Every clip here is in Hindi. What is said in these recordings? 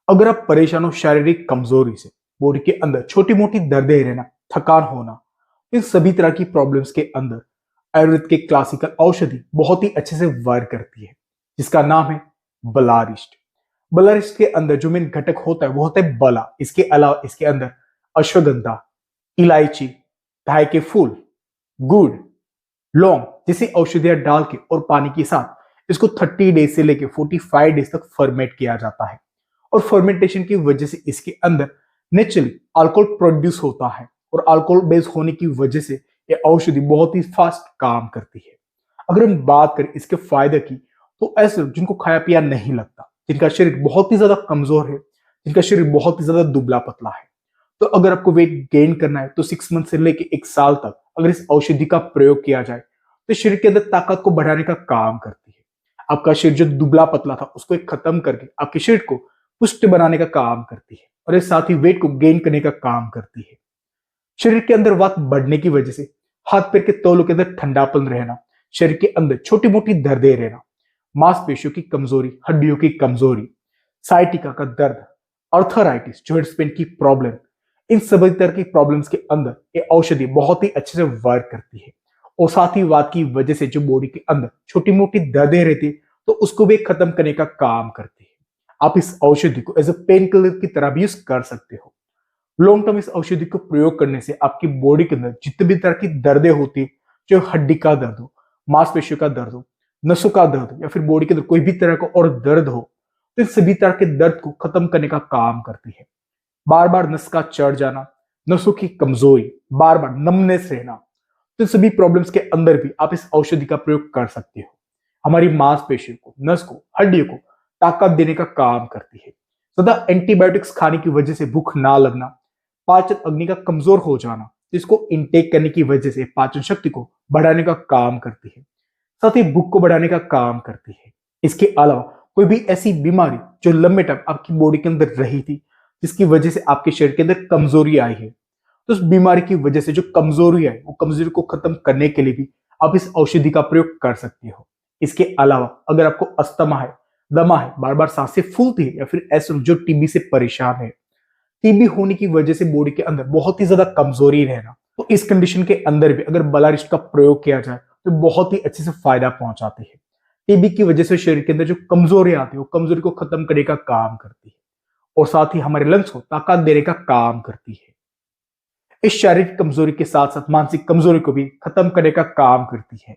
अगर आप परेशान हो शारीरिक कमजोरी से, बॉडी के अंदर छोटी मोटी दर्दें रहना, थकान होना, इन सभी तरह की प्रॉब्लम्स के अंदर आयुर्वेद के क्लासिकल औषधि बहुत ही अच्छे से वर्क करती है, जिसका नाम है बलारिष्ट। बलारिष्ट के अंदर जो मेन घटक होता है वो होता है बला। इसके अलावा इसके अंदर अश्वगंधा, इलायची, धाय के फूल, गुड़, लौंग जैसी औषधियां डाल के और पानी के साथ इसको 30 डेज से लेकर 45 डेज तक फर्मेंट किया जाता है। और फर्मेंटेशन की वजह से इसके अंदर नेचुरली अल्कोहल प्रोड्यूस होता है और अल्कोहल बेस होने की वजह से ये औषधि बहुत ही फास्ट काम करती है। अगर हम बात करें इसके फायदे की, तो ऐसे लोग जिनको खाया पिया नहीं लगता, जिनका शरीर बहुत ही ज्यादा कमजोर है, जिनका शरीर बहुत ही ज्यादा दुबला पतला है, तो अगर आपको वेट गेन करना है तो 6 मंथ से लेकर 1 साल तक अगर इस औषधि का प्रयोग किया जाए तो शरीर के अंदर ताकत को बढ़ाने का काम करती है। आपका शरीर जो दुबला पतला था उसको एक खत्म करके आपके शरीर को पुष्ट बनाने का काम करती है और ये साथ ही वेट को गेन करने का काम करती है। शरीर के अंदर वात बढ़ने की वजह से हाथ पैर के तौलों के अंदर ठंडापन रहना, शरीर के अंदर छोटी मोटी दर्दें रहना, मांसपेशियों की कमजोरी, हड्डियों की कमजोरी, साइटिका का दर्द, अर्थराइटिस, जॉइंट्स पेन की प्रॉब्लम, इन सभी तरह की प्रॉब्लम्स के अंदर ये औषधि बहुत ही अच्छे से वर्क करती है। और साथ ही वात की वजह से जो बॉडी के अंदर छोटी मोटी दर्दें रहती तो उसको भी खत्म करने का काम करती है। आप इस औषधि को एज ए पेन किलर की तरह भी यूज कर सकते हो। लॉन्ग टर्म इस औषधि को प्रयोग करने से आपकी बॉडी के अंदर जितनी भी तरह की दर्दें होती है, जो हड्डी का दर्द हो, मांसपेशियों का दर्द हो, नसों का दर्द हो या फिर बॉडी के अंदर कोई भी तरह का और दर्द हो, तो इन सभी तरह के दर्द को खत्म करने का काम करती है। बार बार नस का चढ़ जाना, नसों की कमजोरी, बार बार नमनेस रहना, तो इन सभी प्रॉब्लम्स के अंदर भी आप इस औषधि का प्रयोग कर सकते हो। हमारी मांसपेशियों को, नस को, हड्डियों को ताकत देने का काम करती है। सदा एंटीबायोटिक्स खाने की वजह से भूख ना लगना, पाचन अग्नि का कमजोर हो जाना, जिसको इनटेक करने की वजह से पाचन शक्ति को बढ़ाने का काम करती है, साथ ही भूख को बढ़ाने का काम करती है। इसके अलावा कोई भी ऐसी बीमारी जो लंबे टाइम आपकी बॉडी के अंदर रही थी, जिसकी वजह से आपके शरीर के अंदर कमजोरी आई है, तो उस बीमारी की वजह से जो कमजोरी आई, वो कमजोरी को खत्म करने के लिए भी आप इस औषधि का प्रयोग कर सकते हो। इसके अलावा अगर आपको अस्थमा है, दमा है, बार बार सांसें फूलती है या फिर ऐसे लोग जो टीबी से परेशान है, टीबी होने की वजह से बॉडी के अंदर बहुत ही ज्यादा कमजोरी रहना, तो इस कंडीशन के अंदर भी अगर बलारिष्ट का प्रयोग किया जाए तो बहुत ही अच्छे से फायदा पहुंचाते हैं। टीबी की वजह से शरीर के अंदर जो कमजोरी आती है वो कमजोरी को खत्म करने का काम करती है और साथ ही हमारे लंग्स को ताकत देने का काम करती है। इस शारीरिक कमजोरी के साथ साथ मानसिक कमजोरी को भी खत्म करने का काम करती है।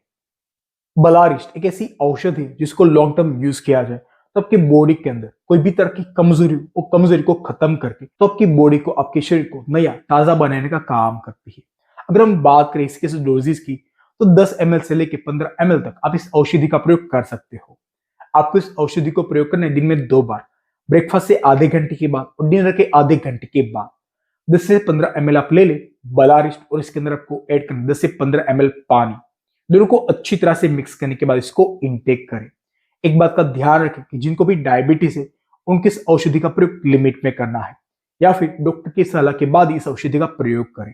बलारिष्ट एक ऐसी औषधि है जिसको लॉन्ग टर्म यूज किया जाए तो आपकी बॉडी के अंदर कोई भी तरह की कमजोरी, वो कमजोरी को खत्म करके तो आपकी बॉडी को, आपके शरीर को नया ताजा बनाने का काम करती है। अगर हम बात करें इसके डोजेस की, तो 10 ml से लेकर 15 ml तक आप इस औषधि का प्रयोग कर सकते हो। आपको इस औषधि को प्रयोग करना है दिन में 2 बार, ब्रेकफास्ट से आधे घंटे के बाद और डिनर के आधे घंटे के बाद। 10 से 15 ml आप ले ले बलारिष्ट और इसके अंदर आपको ऐड करना 10 से 15 ml पानी। दोनों को अच्छी तरह से मिक्स करने के बाद इसको इनटेक करें। एक बात का ध्यान रखें कि जिनको भी डायबिटीज है उनके इस औषधि का प्रयोग लिमिट में करना है या फिर डॉक्टर की सलाह के बाद इस औषधि का प्रयोग करें।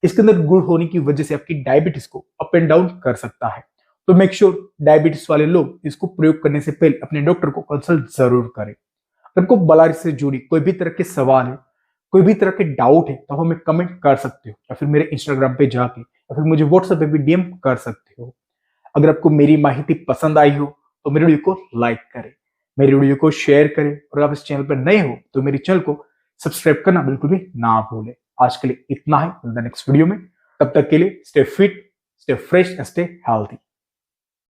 इसके अंदर गुड़ होने की वजह से आपकी डायबिटीज को अप एंड डाउन कर सकता है, तो मेक श्योर डायबिटीज वाले लोग इसको प्रयोग करने से पहले अपने डॉक्टर को कंसल्ट जरूर करें। अगर आपको बलारिष्ट से जुड़ी कोई भी तरह के सवाल है, कोई भी तरह के डाउट है, तो आप हमें कमेंट कर सकते हो या फिर मेरे इंस्टाग्राम पे जाके या फिर मुझे व्हाट्सएप पे भी डीएम कर सकते हो। अगर आपको मेरी माहिती पसंद आई हो तो मेरे वीडियो को लाइक करें, मेरे वीडियो को शेयर करें और आप इस चैनल पर नए हो तो मेरे चैनल को सब्सक्राइब करना बिल्कुल भी ना भूलें। आज के लिए इतना है, नेक्स्ट वीडियो में, तब तक के लिए stay fit, stay fresh, stay healthy.